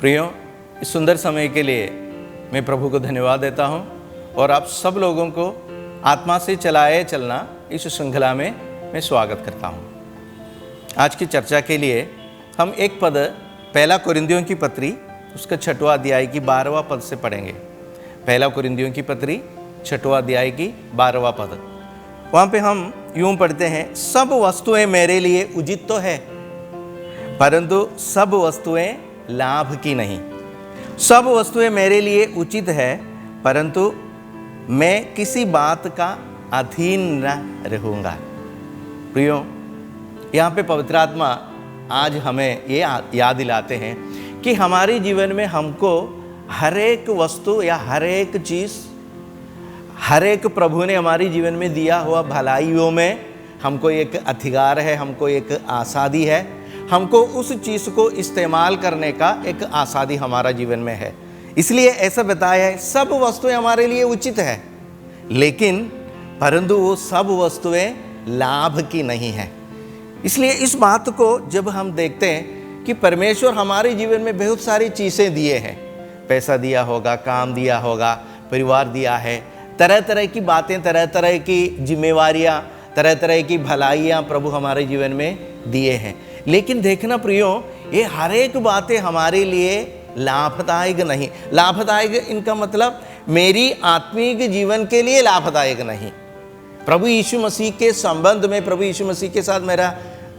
प्रियो, इस सुंदर समय के लिए मैं प्रभु को धन्यवाद देता हूं और आप सब लोगों को आत्मा से चलाए चलना इस श्रृंखला में मैं स्वागत करता हूं। आज की चर्चा के लिए हम एक पद पहला कुरिन्थियों की पत्री उसका 6वां अध्याय की 12वां पद से पढ़ेंगे। पहला कुरिन्थियों की पत्री 6वां अध्याय की 12वां पद, वहाँ पे हम यूं पढ़ते हैं, सब वस्तुएं मेरे लिए उचित तो है, परंतु सब वस्तुएं लाभ की नहीं। सब वस्तुएं मेरे लिए उचित है, परंतु मैं किसी बात का अधीन न रहूँगा। प्रियो, यहाँ पे पवित्र आत्मा आज हमें ये याद दिलाते हैं कि हमारे जीवन में हमको हर एक वस्तु या हर एक चीज़, हर एक प्रभु ने हमारे जीवन में दिया हुआ भलाइयों में हमको एक अधिकार है, हमको एक आज़ादी है, हमको उस चीज़ को इस्तेमाल करने का एक आज़ादी हमारा जीवन में है। इसलिए ऐसा बताया है, सब वस्तुएं हमारे लिए उचित है, लेकिन परंतु वो सब वस्तुएं लाभ की नहीं है। इसलिए इस बात को जब हम देखते हैं कि परमेश्वर हमारे जीवन में बहुत सारी चीज़ें दिए हैं, पैसा दिया होगा, काम दिया होगा, परिवार दिया है, तरह तरह की बातें, तरह तरह की जिम्मेवारियाँ, तरह तरह की भलाइयाँ प्रभु हमारे जीवन में दिए हैं। लेकिन देखना प्रियो, ये हर एक बातें हमारे लिए लाभदायक नहीं। लाभदायक इनका मतलब मेरी आत्मिक जीवन के लिए लाभदायक नहीं। प्रभु यीशु मसीह के संबंध में, प्रभु यीशु मसीह के साथ मेरा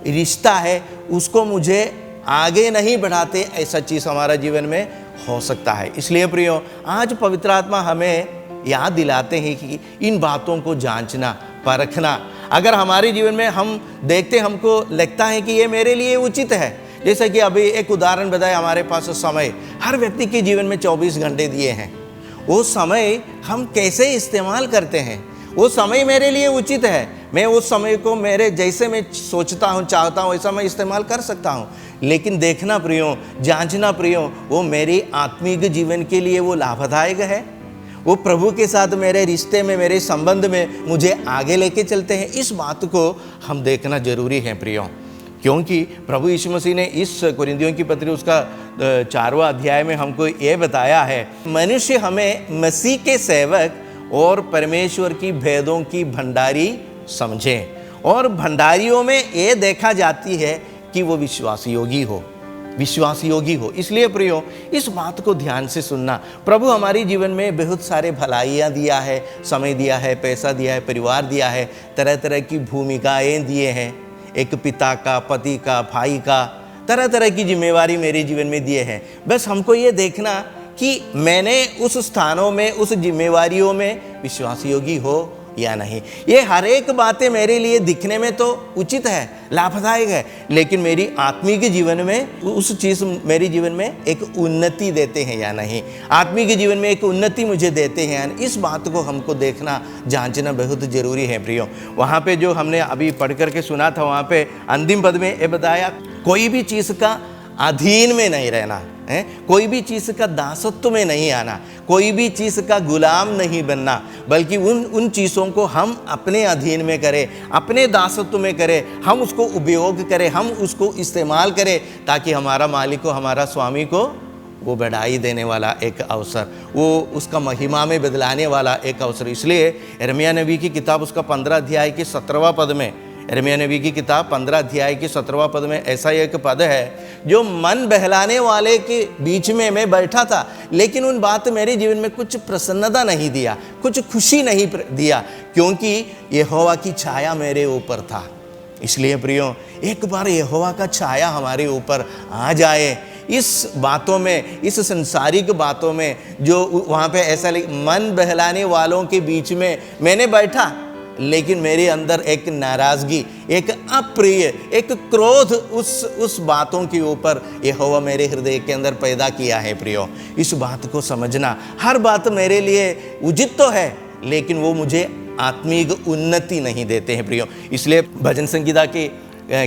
रिश्ता है, उसको मुझे आगे नहीं बढ़ाते, ऐसा चीज़ हमारा जीवन में हो सकता है। इसलिए प्रियो, आज पवित्र आत्मा हमें याद दिलाते हैं कि इन बातों को जांचना, परखना। अगर हमारे जीवन में हम देखते, हमको लगता है कि ये मेरे लिए उचित है, जैसे कि अभी एक उदाहरण बताया, हमारे पास समय, हर व्यक्ति के जीवन में 24 घंटे दिए हैं। वो समय हम कैसे इस्तेमाल करते हैं, वो समय मेरे लिए उचित है, मैं उस समय को मेरे जैसे मैं सोचता हूँ, चाहता हूँ, वैसा मैं इस्तेमाल कर सकता हूँ। लेकिन देखना प्रियो, जांचना प्रियो, वो मेरी आत्मिक जीवन के लिए वो लाभदायक है, वो प्रभु के साथ मेरे रिश्ते में, मेरे संबंध में मुझे आगे लेके चलते हैं। इस बात को हम देखना जरूरी है प्रियो, क्योंकि प्रभु यीशु मसीह ने इस कुरिन्थियों की पत्री उसका 4वां अध्याय में हमको ये बताया है, मनुष्य हमें मसीह के सेवक और परमेश्वर की भेदों की भंडारी समझें, और भंडारियों में ये देखा जाती है कि वो विश्वास योगी हो। इसलिए प्रियो, इस बात को ध्यान से सुनना। प्रभु हमारे जीवन में बहुत सारे भलाइयाँ दिया है, समय दिया है, पैसा दिया है, परिवार दिया है, तरह तरह की भूमिकाएं दिए हैं, एक पिता का, पति का, भाई का, तरह तरह की जिम्मेवारी मेरे जीवन में दिए हैं। बस हमको ये देखना कि मैंने उस स्थानों में, उस जिम्मेवारियों में विश्वास योगी हो या नहीं। ये हर एक बातें मेरे लिए दिखने में तो उचित है, लाभदायक है, लेकिन मेरी आत्मिक जीवन में उस चीज़ मेरे जीवन में एक उन्नति देते हैं या नहीं, आत्मिक जीवन में एक उन्नति मुझे देते हैं या नहीं। इस बात को हमको देखना, जांचना बहुत ज़रूरी है प्रियो। वहाँ पे जो हमने अभी पढ़ करके सुना था, वहाँ पे अंतिम पद में ये बताया, कोई भी चीज़ का अधीन में नहीं रहना है, कोई भी चीज़ का दासत्व में नहीं आना, कोई भी चीज़ का गुलाम नहीं बनना, बल्कि उन चीज़ों को हम अपने अधीन में करें, अपने दासत्व में करें, हम उसको उपयोग करें, हम उसको इस्तेमाल करें, ताकि हमारा मालिक को, हमारा स्वामी को वो बढ़ाई देने वाला एक अवसर, वो उसका महिमा में बदलाने वाला एक अवसर। इसलिए यिर्मयाह नबी की किताब उसका 15 अध्याय के 17वां पद में, यिर्मयाह नबी की किताब 15 अध्याय के 17वां पद में ऐसा एक पद है, जो मन बहलाने वाले के बीच में मैं बैठा था, लेकिन उन बात मेरे जीवन में कुछ प्रसन्नता नहीं दिया, कुछ खुशी नहीं दिया, क्योंकि यहोवा की छाया मेरे ऊपर था। इसलिए प्रियो, एक बार यहोवा का छाया हमारे ऊपर आ जाए, इस बातों में, इस संसारिक बातों में, जो वहाँ पे ऐसा मन बहलाने वालों के बीच में मैंने बैठा, लेकिन मेरे अंदर एक नाराज़गी, एक अप्रिय, एक क्रोध उस बातों के ऊपर यहोवा मेरे हृदय के अंदर पैदा किया है प्रियो। इस बात को समझना, हर बात मेरे लिए उचित तो है, लेकिन वो मुझे आत्मिक उन्नति नहीं देते हैं प्रियो। इसलिए भजन संगीता की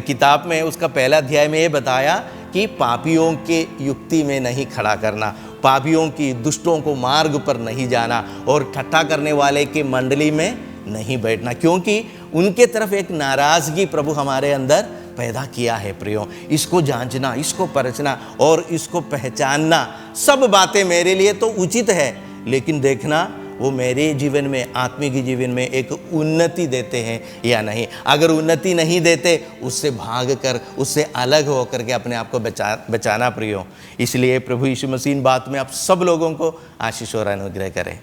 किताब में उसका 1 अध्याय में ये बताया कि पापियों के युक्ति में नहीं खड़ा करना, पापियों की, दुष्टों को मार्ग पर नहीं जाना, और ठट्ठा करने वाले की मंडली में नहीं बैठना, क्योंकि उनके तरफ एक नाराज़गी प्रभु हमारे अंदर पैदा किया है प्रियो। इसको जांचना, इसको परखना और इसको पहचानना, सब बातें मेरे लिए तो उचित है, लेकिन देखना वो मेरे जीवन में, आत्मिक जीवन में एक उन्नति देते हैं या नहीं। अगर उन्नति नहीं देते, उससे भाग कर, उससे अलग होकर के अपने आप को बचाना प्रियो। इसलिए प्रभु यीशु मसीह बात में आप सब लोगों को आशीष और अनुग्रह करें।